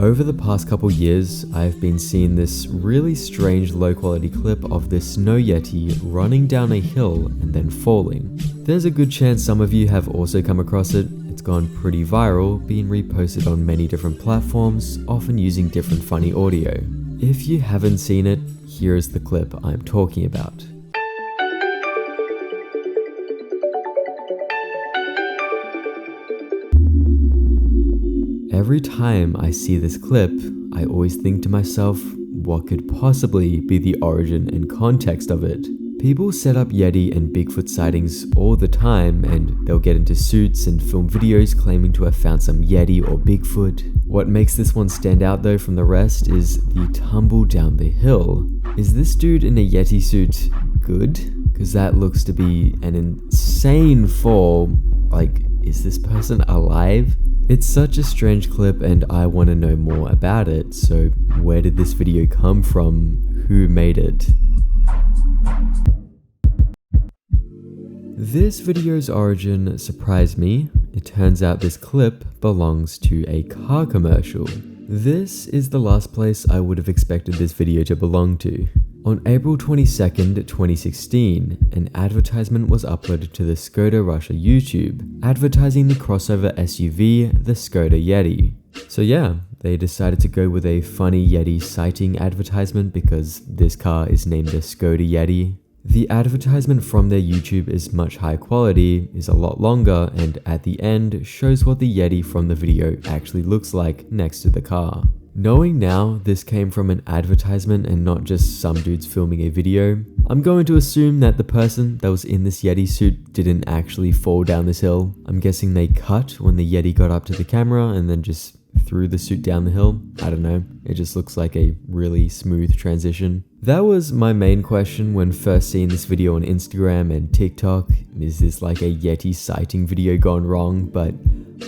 Over the past couple years, I've been seeing this really strange low quality clip of this snow yeti running down a hill and then falling. There's a good chance some of you have also come across it. It's gone pretty viral, being reposted on many different platforms, often using different funny audio. If you haven't seen it, here's the clip I'm talking about. Every time I see this clip, I always think to myself, what could possibly be the origin and context of it? People set up Yeti and Bigfoot sightings all the time, and they'll get into suits and film videos claiming to have found some Yeti or Bigfoot. What makes this one stand out though from the rest is the tumble down the hill. Is this dude in a Yeti suit good? Because that looks to be an insane fall. Like, is this person alive? It's such a strange clip and I want to know more about it, so where did this video come from? Who made it? This video's origin surprised me. It turns out this clip belongs to a car commercial. This is the last place I would have expected this video to belong to. On April 22nd, 2016, an advertisement was uploaded to the Skoda Russia YouTube, advertising the crossover SUV, the Skoda Yeti. So yeah, they decided to go with a funny Yeti sighting advertisement because this car is named the Skoda Yeti. The advertisement from their YouTube is much higher quality, is a lot longer, and at the end shows what the Yeti from the video actually looks like next to the car. Knowing now this came from an advertisement and not just some dudes filming a video, I'm going to assume that the person that was in this Yeti suit didn't actually fall down this hill. I'm guessing they cut when the Yeti got up to the camera and then just threw the suit down the hill. I don't know, it just looks like a really smooth transition. That was my main question when first seeing this video on Instagram and TikTok. Is this like a Yeti sighting video gone wrong? But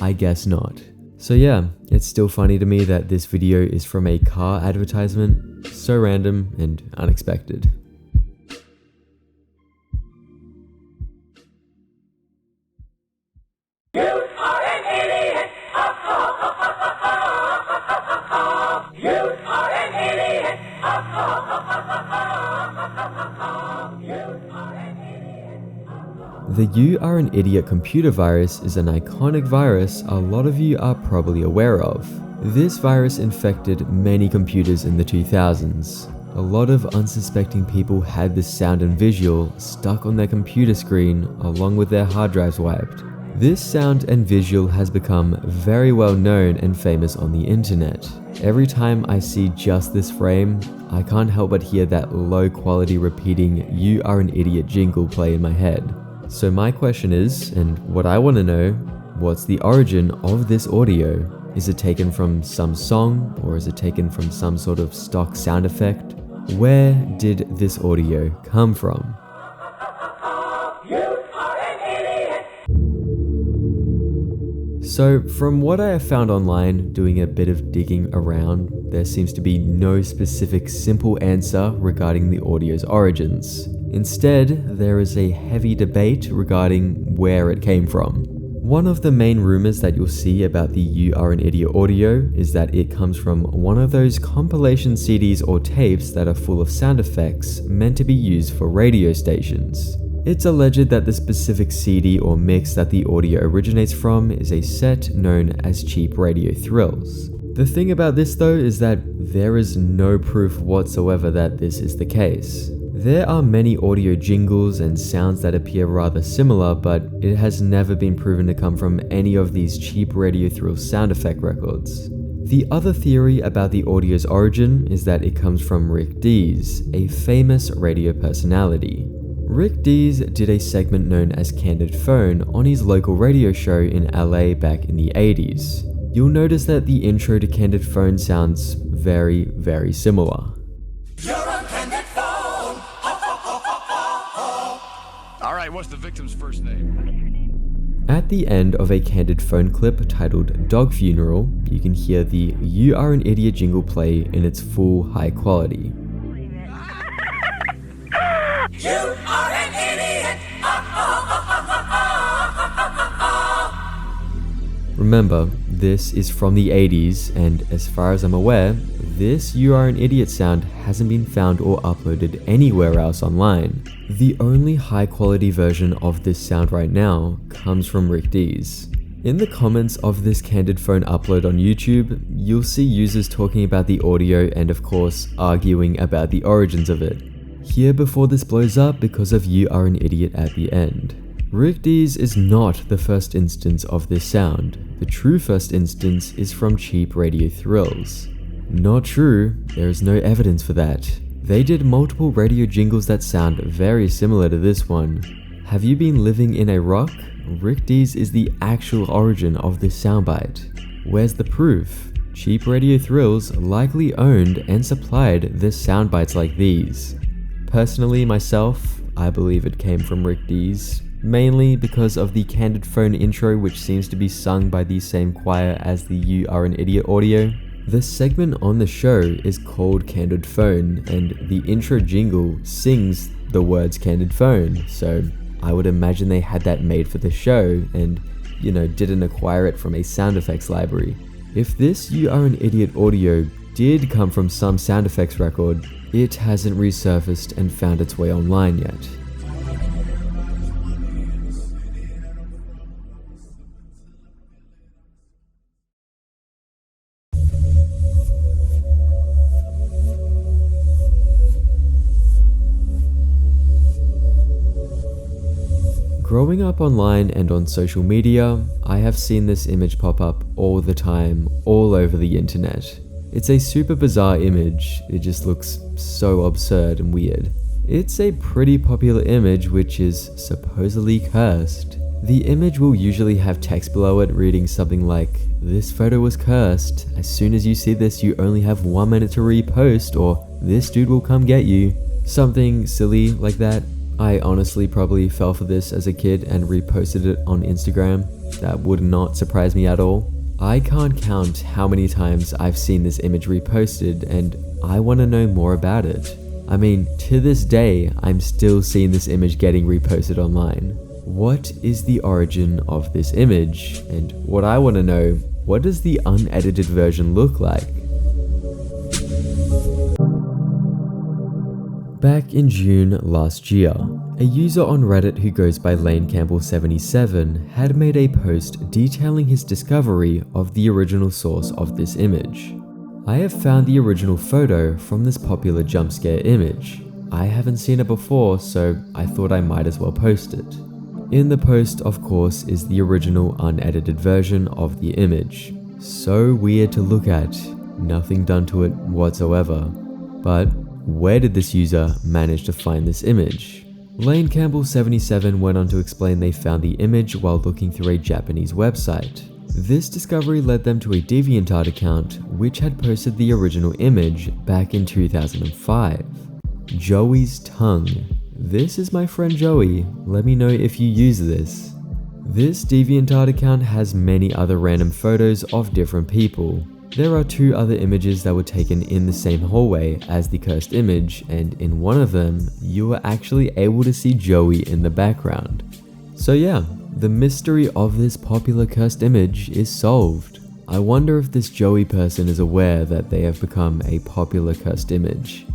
I guess not. So yeah, it's still funny to me that this video is from a car advertisement. So random and unexpected. You are an idiot! You are an idiot! The You Are an Idiot computer virus is an iconic virus a lot of you are probably aware of. This virus infected many computers in the 2000s. A lot of unsuspecting people had this sound and visual stuck on their computer screen along with their hard drives wiped. This sound and visual has become very well known and famous on the internet. Every time I see just this frame, I can't help but hear that low quality repeating You Are an Idiot jingle play in my head. So my question is, and what I want to know, what's the origin of this audio? Is it taken from some song, or is it taken from some sort of stock sound effect? Where did this audio come from? So from what I have found online, doing a bit of digging around, there seems to be no specific simple answer regarding the audio's origins. Instead, there is a heavy debate regarding where it came from. One of the main rumors that you'll see about the You Are an Idiot audio is that it comes from one of those compilation CDs or tapes that are full of sound effects meant to be used for radio stations. It's alleged that the specific CD or mix that the audio originates from is a set known as Cheap Radio Thrills. The thing about this though is that there is no proof whatsoever that this is the case. There are many audio jingles and sounds that appear rather similar, but it has never been proven to come from any of these Cheap Radio Thrills sound effect records. The other theory about the audio's origin is that it comes from Rick Dees, a famous radio personality. Rick Dees did a segment known as Candid Phone on his local radio show in LA back in the 80s. You'll notice that the intro to Candid Phone sounds very, very similar. You're on Candid Phone! Alright, what's the victim's first name? At the end of a Candid Phone clip titled Dog Funeral, you can hear the You Are an Idiot jingle play in its full high quality. You are an idiot! Remember, this is from the 80s, and as far as I'm aware, this You Are an Idiot sound hasn't been found or uploaded anywhere else online. The only high quality version of this sound right now comes from Rick Dees. In the comments of this Candid Phone upload on YouTube, you'll see users talking about the audio and of course arguing about the origins of it. Here before this blows up because of You Are an Idiot at the end. Rick Dees is not the first instance of this sound. The true first instance is from Cheap Radio Thrills. Not true, there is no evidence for that. They did multiple radio jingles that sound very similar to this one. Have you been living in a rock? Rick Dees is the actual origin of this soundbite. Where's the proof? Cheap Radio Thrills likely owned and supplied the soundbites like these. Personally, myself, I believe it came from Rick Dees, mainly because of the Candid Phone intro, which seems to be sung by the same choir as the You Are an Idiot audio. The segment on the show is called Candid Phone, and the intro jingle sings the words Candid Phone, so I would imagine they had that made for the show and, didn't acquire it from a sound effects library. If this You Are an Idiot audio did come from some sound effects record, it hasn't resurfaced and found its way online yet. Growing up online and on social media, I have seen this image pop up all the time, all over the internet. It's a super bizarre image, it just looks so absurd and weird. It's a pretty popular image which is supposedly cursed. The image will usually have text below it reading something like, "This photo was cursed, as soon as you see this you only have 1 minute to repost," or "This dude will come get you." Something silly like that. I honestly probably fell for this as a kid and reposted it on Instagram. That would not surprise me at all. I can't count how many times I've seen this image reposted and I want to know more about it. I mean, to this day, I'm still seeing this image getting reposted online. What is the origin of this image? And what I want to know, what does the unedited version look like? Back in June last year, a user on Reddit who goes by Lane Campbell 77 had made a post detailing his discovery of the original source of this image. I have found the original photo from this popular jump scare image. I haven't seen it before, so I thought I might as well post it. In the post, of course, is the original unedited version of the image. So weird to look at, nothing done to it whatsoever. But where did this user manage to find this image? Lane Campbell 77 went on to explain they found the image while looking through a Japanese website. This discovery led them to a DeviantArt account which had posted the original image back in 2005. Joey's tongue. This is my friend Joey, let me know if you use this. This DeviantArt account has many other random photos of different people. There are 2 other images that were taken in the same hallway as the cursed image, and in one of them, you were actually able to see Joey in the background. So yeah, the mystery of this popular cursed image is solved. I wonder if this Joey person is aware that they have become a popular cursed image.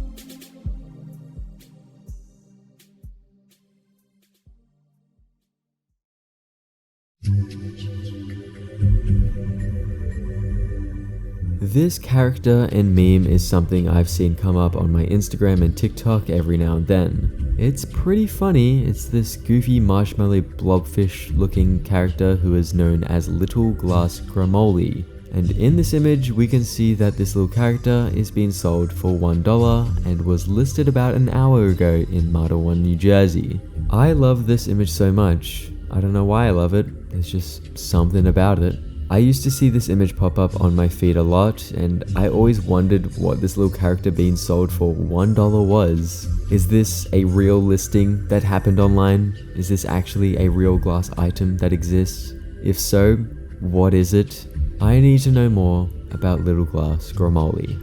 This character and meme is something I've seen come up on my Instagram and TikTok every now and then. It's pretty funny. It's this goofy marshmallow blobfish looking character who is known as Little Glass Gromoli. And in this image we can see that this little character is being sold for $1 and was listed about an hour ago in Model 1, New Jersey. I love this image so much. I don't know why I love it, there's just something about it. I used to see this image pop up on my feed a lot, and I always wondered what this little character being sold for $1 was. Is this a real listing that happened online? Is this actually a real glass item that exists? If so, what is it? I need to know more about Little Glass Gromoli.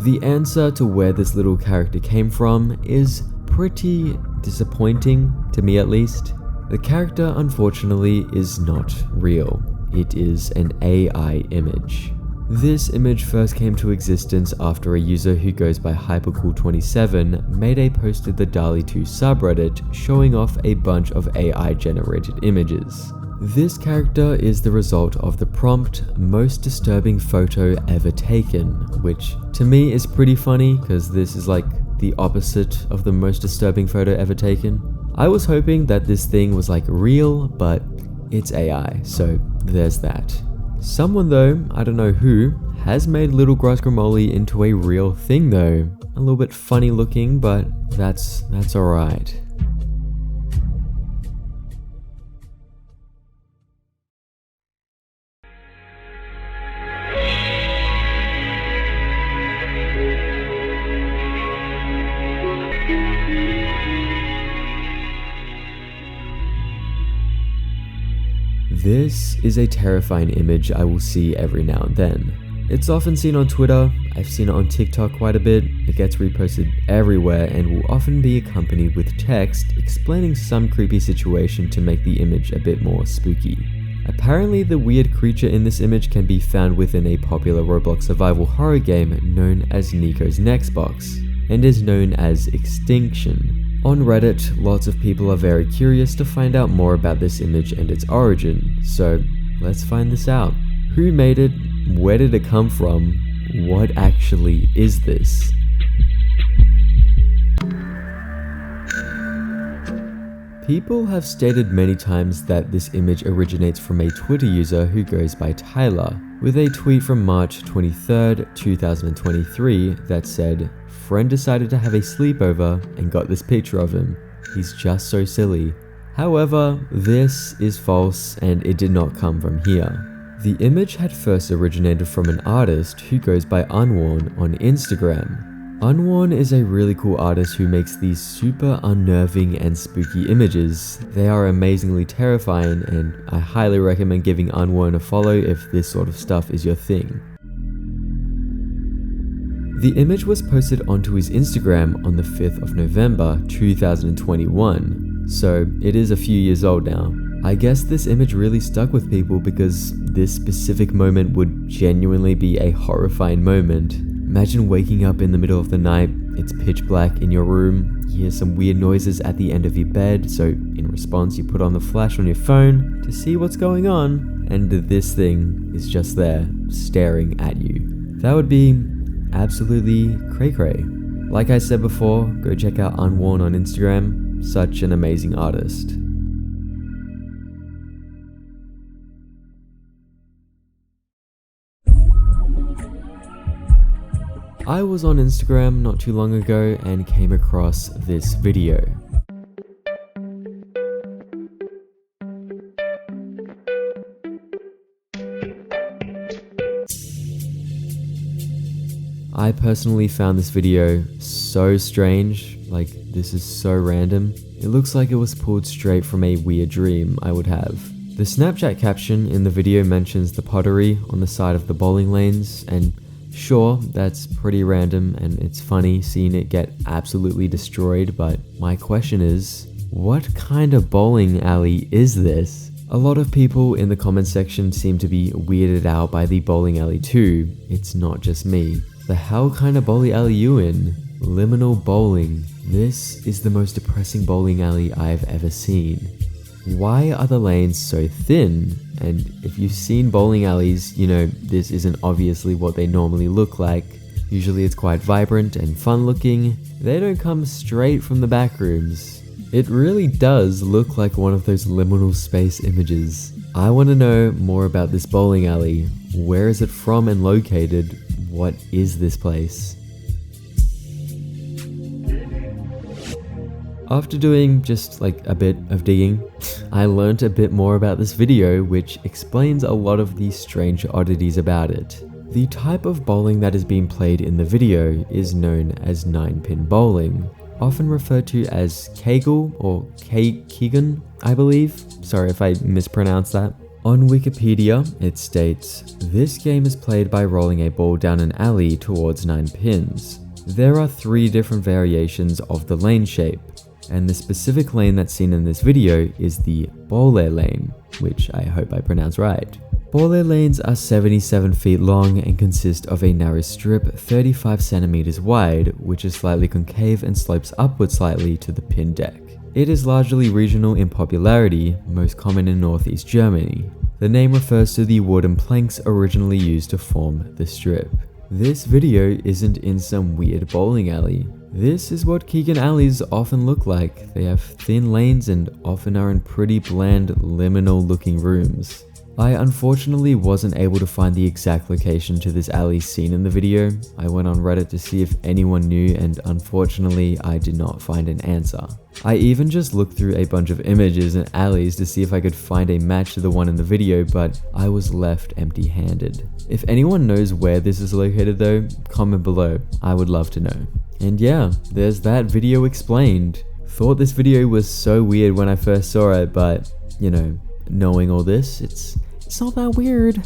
The answer to where this little character came from is pretty disappointing, to me at least. The character, unfortunately, is not real. It is an AI image. This image first came to existence after a user who goes by Hypercool27 made a post to the DALL-E 2 subreddit showing off a bunch of AI generated images. This character is the result of the prompt "most disturbing photo ever taken," which to me is pretty funny because this is like the opposite of the most disturbing photo ever taken. I was hoping that this thing was like real, but it's AI, so there's that. Someone though, I don't know who, has made Little Grass Grimoli into a real thing though. A little bit funny looking, but that's alright. This is a terrifying image I will see every now and then. It's often seen on Twitter, I've seen it on TikTok quite a bit, it gets reposted everywhere and will often be accompanied with text explaining some creepy situation to make the image a bit more spooky. Apparently the weird creature in this image can be found within a popular Roblox survival horror game known as Nico's Next Box, and is known as Extinction. On Reddit, lots of people are very curious to find out more about this image and its origin, so let's find this out. Who made it? Where did it come from? What actually is this? People have stated many times that this image originates from a Twitter user who goes by Tyler, with a tweet from March 23rd, 2023 that said, "Friend decided to have a sleepover and got this picture of him. He's just so silly." However, this is false and it did not come from here. The image had first originated from an artist who goes by Unworn on Instagram. Unworn is a really cool artist who makes these super unnerving and spooky images. They are amazingly terrifying and I highly recommend giving Unworn a follow if this sort of stuff is your thing. The image was posted onto his Instagram on the 5th of November 2021, so it is a few years old now. I guess this image really stuck with people because this specific moment would genuinely be a horrifying moment. Imagine waking up in the middle of the night, it's pitch black in your room, you hear some weird noises at the end of your bed, so in response you put on the flash on your phone to see what's going on, and this thing is just there, staring at you. That would be absolutely cray-cray. Like I said before, go check out Unworn on Instagram, such an amazing artist. I was on Instagram not too long ago and came across this video. I personally found this video so strange, like this is so random. It looks like it was pulled straight from a weird dream I would have. The Snapchat caption in the video mentions the pottery on the side of the bowling lanes, and sure, that's pretty random and it's funny seeing it get absolutely destroyed, but my question is, what kind of bowling alley is this? A lot of people in the comment section seem to be weirded out by the bowling alley too. It's not just me. The hell kind of bowling alley you in? Liminal bowling. This is the most depressing bowling alley I've ever seen. Why are the lanes so thin? And if you've seen bowling alleys, you know this isn't obviously what they normally look like. Usually it's quite vibrant and fun looking. They don't come straight from the back rooms. It really does look like one of those liminal space images. I want to know more about this bowling alley. Where is it from and located? What is this place? After doing just like a bit of digging, I learned a bit more about this video, which explains a lot of the strange oddities about it. The type of bowling that is being played in the video is known as 9-pin bowling, often referred to as Kegel or Kegan, I believe. Sorry if I mispronounced that. On Wikipedia, it states, "This game is played by rolling a ball down an alley towards 9 pins. There are 3 different variations of the lane shape. and the specific lane that's seen in this video is the Bole lane, which I hope I pronounce right. Bole lanes are 77 feet long and consist of a narrow strip 35 centimeters wide, which is slightly concave and slopes upward slightly to the pin deck. It is largely regional in popularity, most common in northeast Germany. The name refers to the wooden planks originally used to form the strip. This video isn't in some weird bowling alley. This is what Keegan alleys often look like. They have thin lanes and often are in pretty bland, liminal looking rooms. I unfortunately wasn't able to find the exact location to this alley seen in the video. I went on Reddit to see if anyone knew, and unfortunately I did not find an answer. I even just looked through a bunch of images and alleys to see if I could find a match to the one in the video, but I was left empty-handed. If anyone knows where this is located though, comment below, I would love to know. And yeah, there's that video explained. Thought this video was so weird when I first saw it, but you know, knowing all this, it's not that weird.